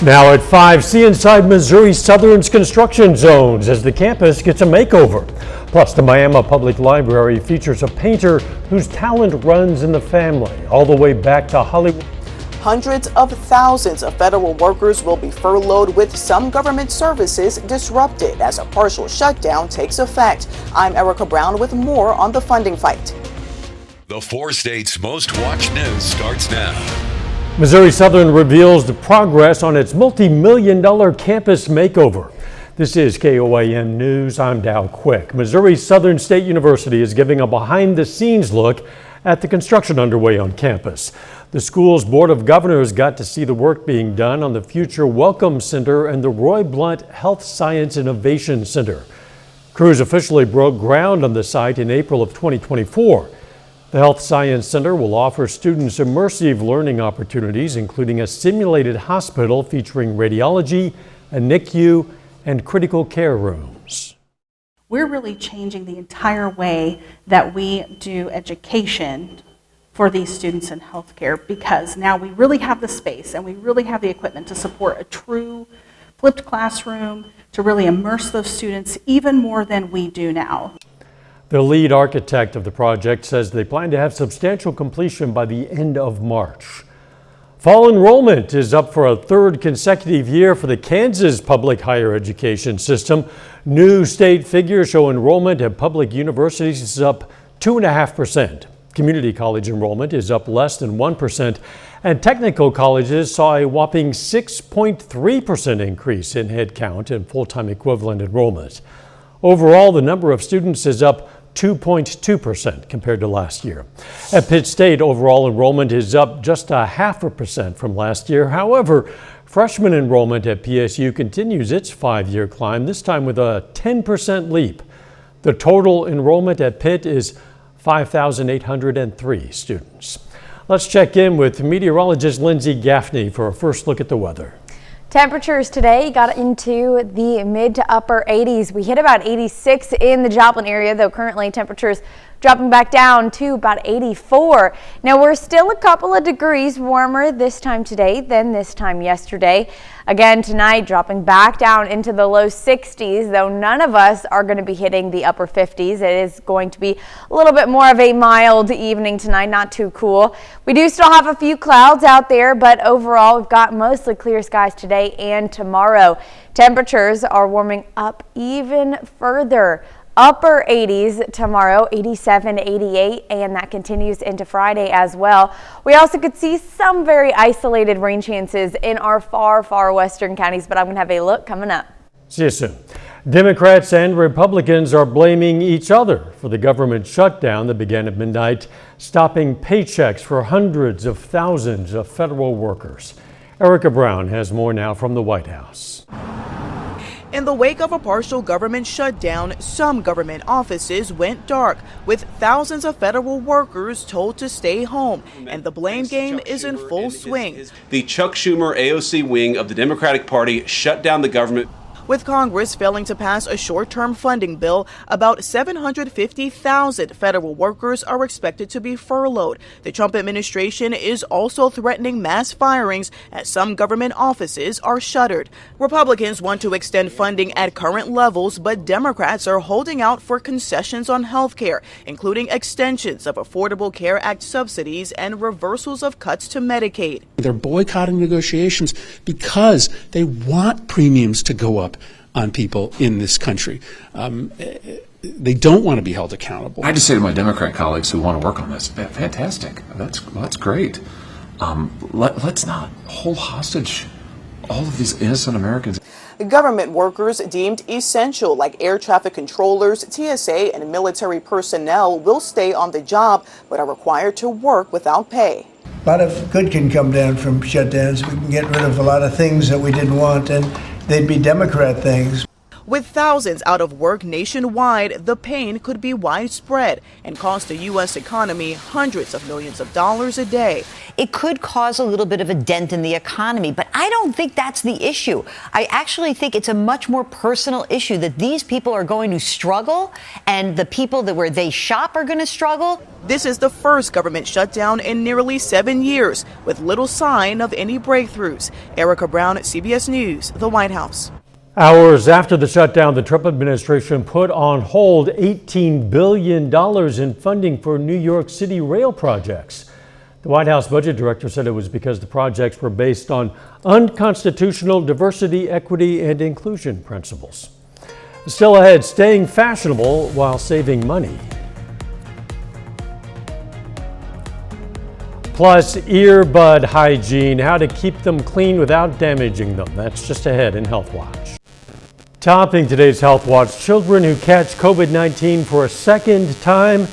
Now at 5, see inside Missouri Southern's construction zones as the campus gets a makeover. Plus, the Miami Public Library features a painter whose talent runs in the family all the way back to Hollywood. Hundreds of thousands of federal workers will be furloughed, with some government services disrupted as a partial shutdown takes effect. I'm Erica Brown with more on the funding fight. The 4 states' most watched news starts now. Missouri Southern reveals the progress on its multi-million-dollar campus makeover. This is KOAN News. I'm Dow Quick. Missouri Southern State University is giving a behind-the-scenes look at the construction underway on campus. The school's Board of Governors got to see the work being done on the Future Welcome Center and the Roy Blunt Health Science Innovation Center. Crews officially broke ground on the site in April of 2024. The Health Science Center will offer students immersive learning opportunities, including a simulated hospital featuring radiology, a NICU, and critical care rooms. We're really changing the entire way that we do education for these students in healthcare, because now we really have the space and we really have the equipment to support a true flipped classroom, to really immerse those students even more than we do now. The lead architect of the project says they plan to have substantial completion by the end of March. Fall enrollment is up for a 3rd consecutive year for the Kansas public higher education system. New state figures show enrollment at public universities is up 2.5%. Community college enrollment is up less than 1%, and technical colleges saw a whopping 6.3% increase in headcount and full-time equivalent enrollment. Overall, the number of students is up 2.2% compared to last year. At Pitt State, overall enrollment is up just 0.5% from last year. However, freshman enrollment at PSU continues its 5-year climb, this time with a 10% leap. The total enrollment at Pitt is 5,803 students. Let's check in with meteorologist Lindsay Gaffney for a first look at the weather. Temperatures today got into the mid to upper 80s. We hit about 86 in the Joplin area, though currently temperatures dropping back down to about 84. Now we're still a couple of degrees warmer this time today than this time yesterday. Again tonight, dropping back down into the low 60s, though none of us are going to be hitting the upper 50s. It is going to be a little bit more of a mild evening tonight, not too cool. We do still have a few clouds out there, but overall we've got mostly clear skies today and tomorrow. Temperatures are warming up even further. Upper 80s tomorrow, 87, 88, and that continues into Friday as well. We also could see some very isolated rain chances in our far western counties, but I'm going to have a look coming up. See you soon. Democrats and Republicans are blaming each other for the government shutdown that began at midnight, stopping paychecks for hundreds of thousands of federal workers. Erica Brown has more now from the White House. In the wake of a partial government shutdown, some government offices went dark, with thousands of federal workers told to stay home, and the blame game is in full swing. The Chuck Schumer AOC wing of the Democratic Party shut down the government. With Congress failing to pass a short-term funding bill, about 750,000 federal workers are expected to be furloughed. The Trump administration is also threatening mass firings as some government offices are shuttered. Republicans want to extend funding at current levels, but Democrats are holding out for concessions on health care, including extensions of Affordable Care Act subsidies and reversals of cuts to Medicaid. They're boycotting negotiations because they want premiums to go up on people in this country. They don't want to be held accountable. I just say to my Democrat colleagues who want to work on this, fantastic. That's great. Let's not hold hostage all of these innocent Americans. Government workers deemed essential, like air traffic controllers, TSA, and military personnel, will stay on the job but are required to work without pay. A lot of good can come down from shutdowns. We can get rid of a lot of things that we didn't want, and they'd be Democrat things. With thousands out of work nationwide, the pain could be widespread and cost the U.S. economy hundreds of millions of dollars a day. It could cause a little bit of a dent in the economy, but I don't think that's the issue. I actually think it's a much more personal issue that these people are going to struggle, and the people that where they shop are going to struggle. This is the first government shutdown in nearly 7 years, with little sign of any breakthroughs. Erica Brown, CBS News, the White House. Hours after the shutdown, the Trump administration put on hold $18 billion in funding for New York City rail projects. The White House budget director said it was because the projects were based on unconstitutional diversity, equity, and inclusion principles. Still ahead, staying fashionable while saving money. Plus, earbud hygiene, how to keep them clean without damaging them. That's just ahead in Health Watch. Topping today's Health Watch, children who catch COVID-19 for a second time,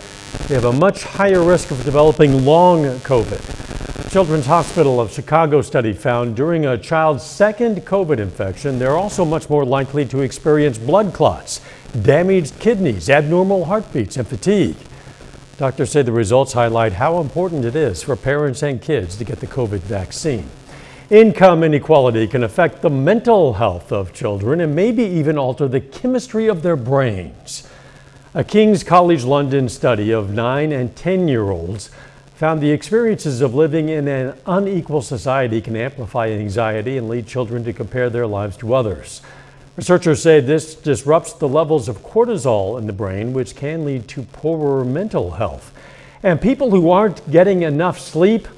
they have a much higher risk of developing long COVID. Children's Hospital of Chicago study found during a child's second COVID infection, they're also much more likely to experience blood clots, damaged kidneys, abnormal heartbeats, and fatigue. Doctors say the results highlight how important it is for parents and kids to get the COVID vaccine. Income inequality can affect the mental health of children and maybe even alter the chemistry of their brains. A King's College London study of 9 and 10-year-olds found the experiences of living in an unequal society can amplify anxiety and lead children to compare their lives to others. Researchers say this disrupts the levels of cortisol in the brain, which can lead to poorer mental health. And people who aren't getting enough sleep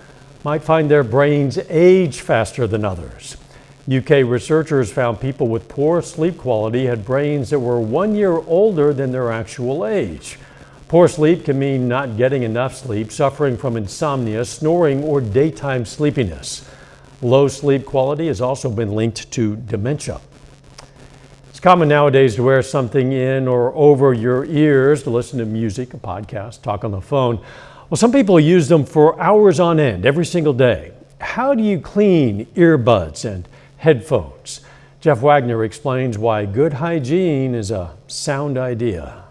might find their brains age faster than others. UK researchers found people with poor sleep quality had brains that were 1 year older than their actual age. Poor sleep can mean not getting enough sleep, suffering from insomnia, snoring, or daytime sleepiness. Low sleep quality has also been linked to dementia. It's common nowadays to wear something in or over your ears to listen to music, a podcast, talk on the phone. Well, some people use them for hours on end every single day. How do you clean earbuds and headphones? Jeff Wagner explains why good hygiene is a sound idea.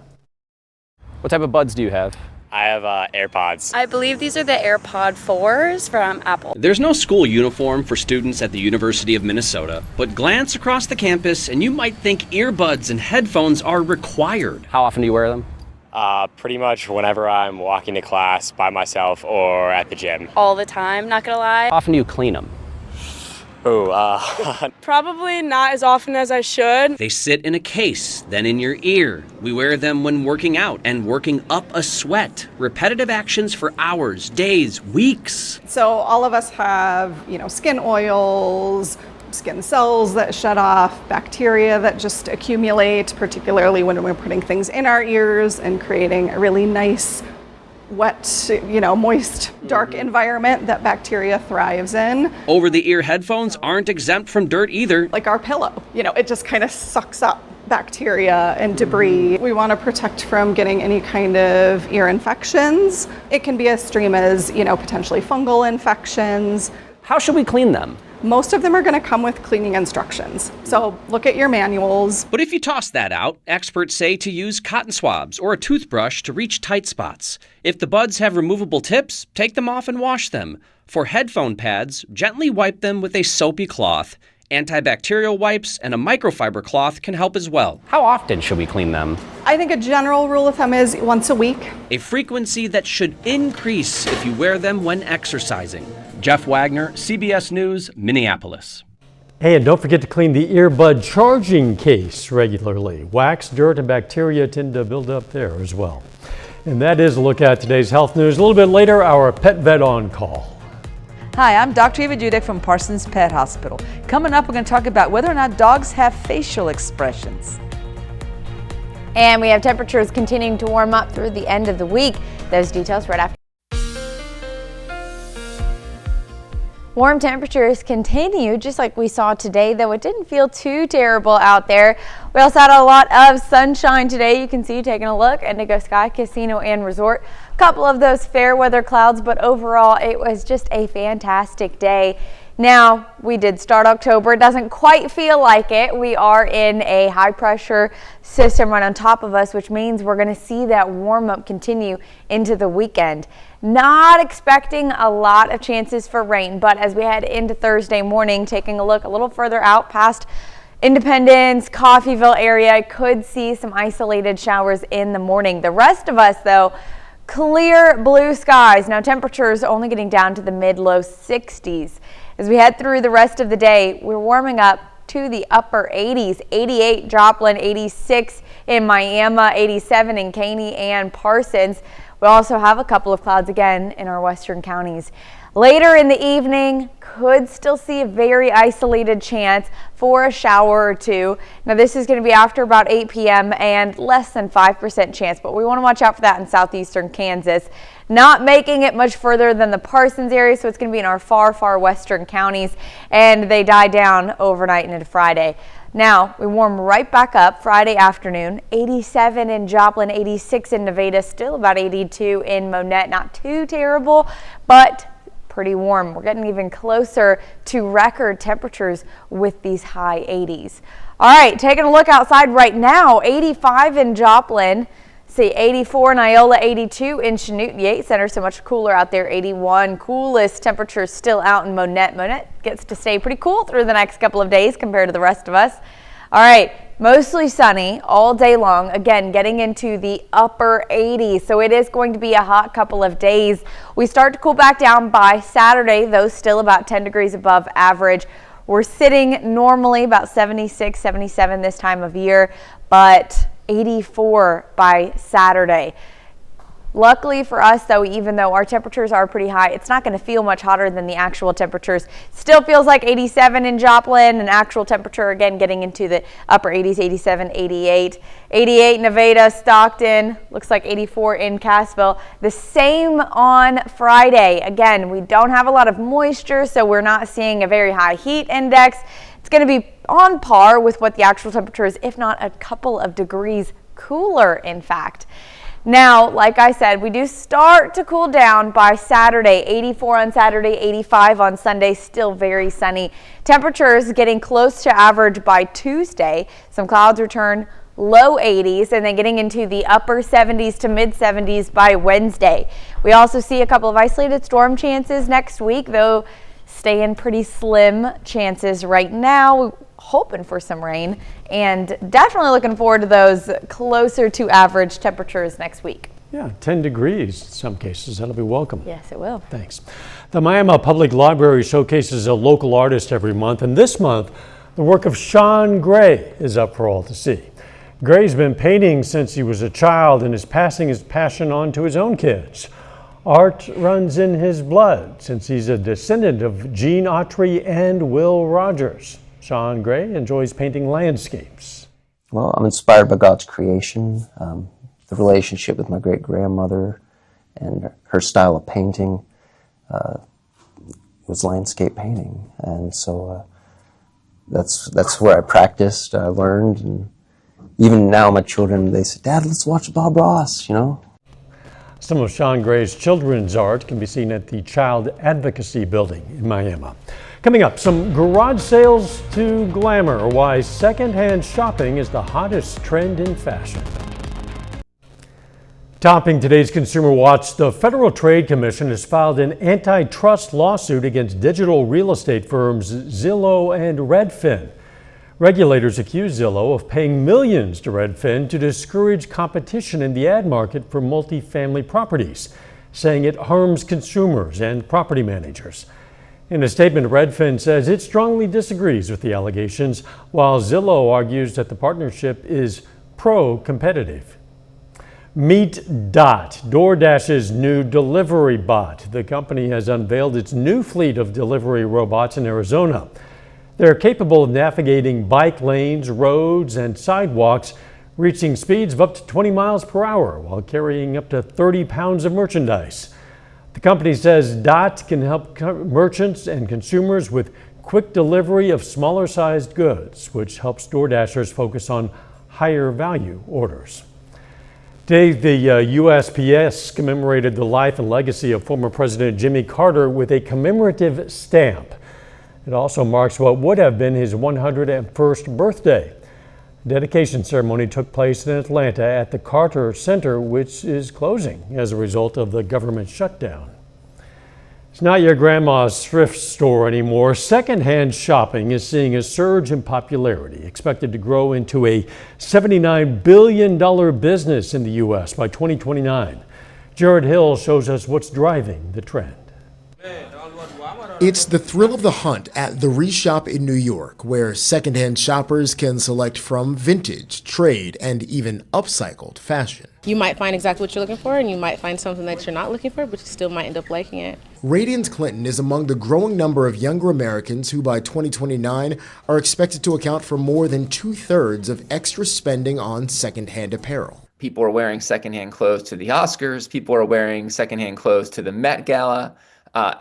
What type of buds do you have? I have AirPods. I believe these are the AirPod 4s from Apple. There's no school uniform for students at the University of Minnesota, but glance across the campus and you might think earbuds and headphones are required. How often do you wear them? Pretty much whenever I'm walking to class by myself or at the gym. All the time, not gonna lie. How often do you clean them? Probably not as often as I should. They sit in a case, then in your ear. We wear them when working out and working up a sweat. Repetitive actions for hours, days, weeks. So all of us have, skin oils, skin cells that shed off, bacteria that just accumulate, particularly when we're putting things in our ears and creating a really nice, wet, moist, dark environment that bacteria thrives in. Over-the-ear headphones aren't exempt from dirt either. Like our pillow, it just kind of sucks up bacteria and debris. We want to protect from getting any kind of ear infections. It can be as extreme as, potentially fungal infections. How should we clean them? Most of them are going to come with cleaning instructions. So look at your manuals. But if you toss that out, experts say to use cotton swabs or a toothbrush to reach tight spots. If the buds have removable tips, take them off and wash them. For headphone pads, gently wipe them with a soapy cloth. Antibacterial wipes and a microfiber cloth can help as well. How often should we clean them? I think a general rule of thumb is once a week. A frequency that should increase if you wear them when exercising. Jeff Wagner, CBS News, Minneapolis. Hey, and don't forget to clean the earbud charging case regularly. Wax, dirt, and bacteria tend to build up there as well. And that is a look at today's health news. A little bit later, our pet vet on call. Hi, I'm Dr. Eva Dudek from Parsons Pet Hospital. Coming up, we're going to talk about whether or not dogs have facial expressions. And we have temperatures continuing to warm up through the end of the week. Those details right after. Warm temperatures continue, just like we saw today, though it didn't feel too terrible out there. We also had a lot of sunshine today. You can see, taking a look, Indigo Sky Casino and Resort. A couple of those fair weather clouds, but overall it was just a fantastic day. Now, we did start October. It doesn't quite feel like it. We are in a high pressure system right on top of us, which means we're going to see that warm up continue into the weekend. Not expecting a lot of chances for rain, but as we head into Thursday morning, taking a look a little further out past Independence, Coffeyville area, I could see some isolated showers in the morning. The rest of us, though, clear blue skies. Now, temperatures only getting down to the mid-low 60s. As we head through the rest of the day, we're warming up to the upper 80s, 88 Joplin, 86 in Miami, 87 in Caney and Parsons. We also have a couple of clouds again in our western counties. Later in the evening, could still see a very isolated chance for a shower or two. Now, this is going to be after about 8 p.m. and less than 5% chance, but we want to watch out for that in southeastern Kansas. Not making it much further than the Parsons area, so it's going to be in our far, far western counties, and they die down overnight and into Friday. Now, we warm right back up Friday afternoon, 87 in Joplin, 86 in Nevada, still about 82 in Monette. Not too terrible, but pretty warm. We're getting even closer to record temperatures with these high 80s. All right, taking a look outside right now, 85 in Joplin. See 84 in Iola, 82 in Chanute, Yates Center, so much cooler out there, 81. Coolest temperatures still out in Monette. Monette gets to stay pretty cool through the next couple of days compared to the rest of us. All right, mostly sunny all day long. Again, getting into the upper 80s, so it is going to be a hot couple of days. We start to cool back down by Saturday, though still about 10 degrees above average. We're sitting normally about 76, 77 this time of year, but 84 by Saturday. Luckily for us, though, even though our temperatures are pretty high, it's not going to feel much hotter than the actual temperatures. Still feels like 87 in Joplin, and actual temperature again getting into the upper 80s, 87, 88. 88 Nevada, Stockton, looks like 84 in Cassville. The same on Friday. Again, we don't have a lot of moisture, so we're not seeing a very high heat index. It's going to be on par with what the actual temperature is, if not a couple of degrees cooler, in fact. Now, like I said, we do start to cool down by Saturday, 84 on Saturday, 85 on Sunday, still very sunny. Temperatures getting close to average by Tuesday. Some clouds return, low 80s, and then getting into the upper 70s to mid 70s by Wednesday. We also see a couple of isolated storm chances next week, though staying pretty slim chances right now. Hoping for some rain, and definitely looking forward to those closer to average temperatures next week. Yeah, 10 degrees in some cases. That'll be welcome. Yes, it will. Thanks. The Miami Public Library showcases a local artist every month, and this month the work of Sean Gray is up for all to see. Gray's been painting since he was a child and is passing his passion on to his own kids. Art runs in his blood since he's a descendant of Gene Autry and Will Rogers. Sean Gray enjoys painting landscapes. Well, I'm inspired by God's creation, the relationship with my great-grandmother, and her style of painting was landscape painting. And so that's where I practiced, I learned, and even now my children, they say, "Dad, let's watch Bob Ross," you know? Some of Sean Gray's children's art can be seen at the Child Advocacy Building in Miami. Coming up, some garage sales to glamour, why secondhand shopping is the hottest trend in fashion. Topping today's Consumer Watch, the Federal Trade Commission has filed an antitrust lawsuit against digital real estate firms Zillow and Redfin. Regulators accuse Zillow of paying millions to Redfin to discourage competition in the ad market for multifamily properties, saying it harms consumers and property managers. In a statement, Redfin says it strongly disagrees with the allegations, while Zillow argues that the partnership is pro-competitive. Meet Dot, DoorDash's new delivery bot. The company has unveiled its new fleet of delivery robots in Arizona. They're capable of navigating bike lanes, roads, and sidewalks, reaching speeds of up to 20 miles per hour while carrying up to 30 pounds of merchandise. The company says Dot can help merchants and consumers with quick delivery of smaller sized goods, which helps DoorDashers focus on higher value orders. Today, the USPS commemorated the life and legacy of former President Jimmy Carter with a commemorative stamp. It also marks what would have been his 101st birthday. The dedication ceremony took place in Atlanta at the Carter Center, which is closing as a result of the government shutdown. It's not your grandma's thrift store anymore. Secondhand shopping is seeing a surge in popularity, expected to grow into a $79 billion business in the U.S. by 2029. Jared Hill shows us what's driving the trend. It's the thrill of the hunt at the Reshop in New York, where secondhand shoppers can select from vintage, trade, and even upcycled fashion. You might find exactly what you're looking for, and you might find something that you're not looking for, but you still might end up liking it. Radiance Clinton is among the growing number of younger Americans who by 2029 are expected to account for more than 2/3 of extra spending on secondhand apparel. People are wearing secondhand clothes to the Oscars. People are wearing secondhand clothes to the Met Gala.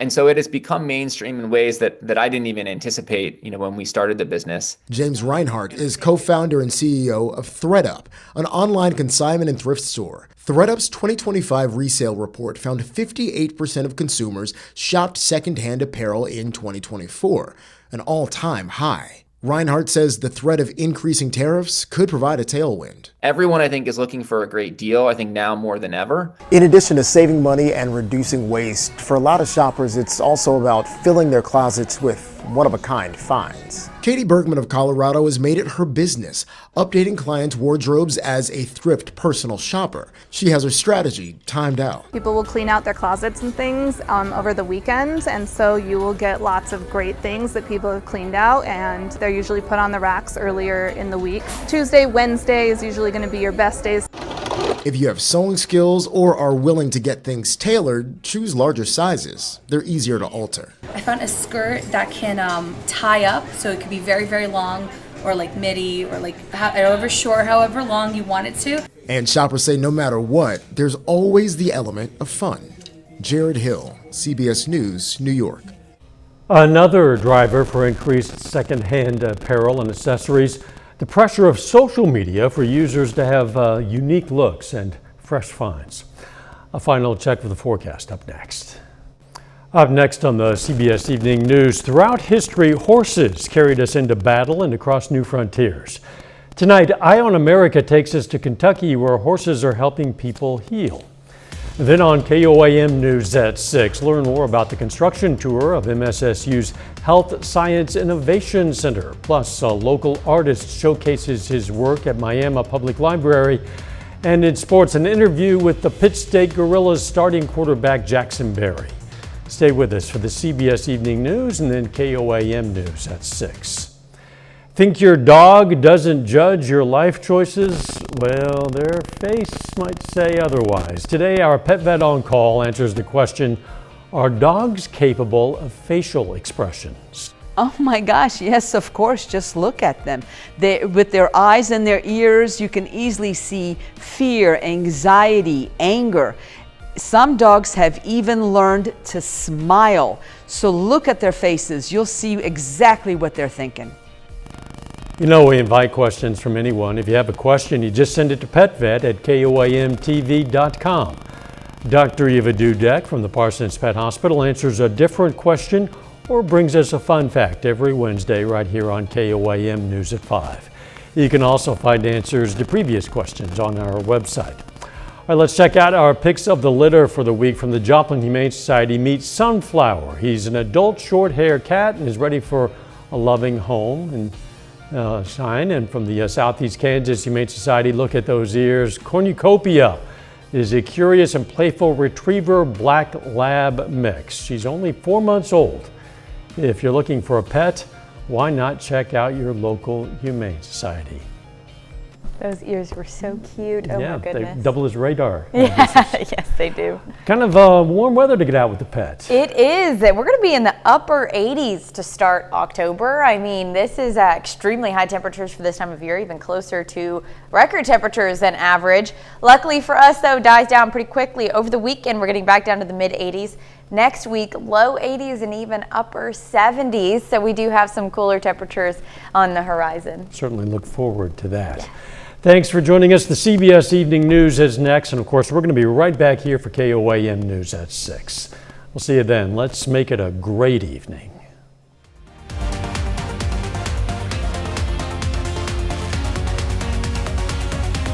And so it has become mainstream in ways that I didn't even anticipate, when we started the business. James Reinhart is co-founder and CEO of ThredUp, an online consignment and thrift store. ThredUp's 2025 resale report found 58% of consumers shopped secondhand apparel in 2024, an all-time high. Reinhart says the threat of increasing tariffs could provide a tailwind. Everyone, I think, is looking for a great deal, I think now more than ever. In addition to saving money and reducing waste, for a lot of shoppers, it's also about filling their closets with one-of-a-kind finds. Katie Bergman of Colorado has made it her business, updating clients' wardrobes as a thrift personal shopper. She has her strategy timed out. People will clean out their closets and things over the weekend, and so you will get lots of great things that people have cleaned out, and they're usually put on the racks earlier in the week. Tuesday, Wednesday is usually going to be your best days. If you have sewing skills or are willing to get things tailored, choose larger sizes. They're easier to alter. I found a skirt that can tie up, so it could be very, very long, or like midi, or like however short, however long you want it to. And shoppers say no matter what, there's always the element of fun. Jared Hill, CBS News, New York. Another driver for increased secondhand apparel and accessories, the pressure of social media for users to have unique looks and fresh finds. A final check of the forecast up next. Up next on the CBS Evening News, throughout history, horses carried us into battle and across new frontiers. Tonight, Eye on America takes us to Kentucky, where horses are helping people heal. Then on KOAM News at 6, learn more about the construction tour of MSSU's Health Science Innovation Center. Plus, a local artist showcases his work at Miami Public Library. And in sports, an interview with the Pitt State Gorillas starting quarterback Jackson Berry. Stay with us for the CBS Evening News and then KOAM News at 6. Think your dog doesn't judge your life choices? Well, their face might say otherwise. Today, our Pet Vet on Call answers the question, are dogs capable of facial expressions? Oh my gosh, yes, of course, just look at them. With their eyes and their ears, you can easily see fear, anxiety, anger. Some dogs have even learned to smile. So look at their faces, you'll see exactly what they're thinking. You know, we invite questions from anyone. If you have a question, you just send it to petvet@koamtv.com. Dr. Eva Dudek from the Parsons Pet Hospital answers a different question or brings us a fun fact every Wednesday right here on KOAM News at 5. You can also find answers to previous questions on our website. All right, let's check out our picks of the litter for the week from the Joplin Humane Society. Meet Sunflower. He's an adult short-haired cat and is ready for a loving home and shine. And from the Southeast Kansas Humane Society, look at those ears. Cornucopia is a curious and playful retriever black lab mix. She's only 4 months old. If you're looking for a pet, why not check out your local Humane Society? Those ears were so cute. Oh my goodness. They double as radar. Yes, they do. Kind of warm weather to get out with the pets. It is. We're going to be in the upper 80s to start October. I mean, this is extremely high temperatures for this time of year, even closer to record temperatures than average. Luckily for us, though, dies down pretty quickly. Over the weekend, we're getting back down to the mid 80s. Next week, low 80s and even upper 70s. So we do have some cooler temperatures on the horizon. Certainly look forward to that. Yeah. Thanks for joining us. The CBS Evening News is next. And of course, we're going to be right back here for KOAM News at 6. We'll see you then. Let's make it a great evening.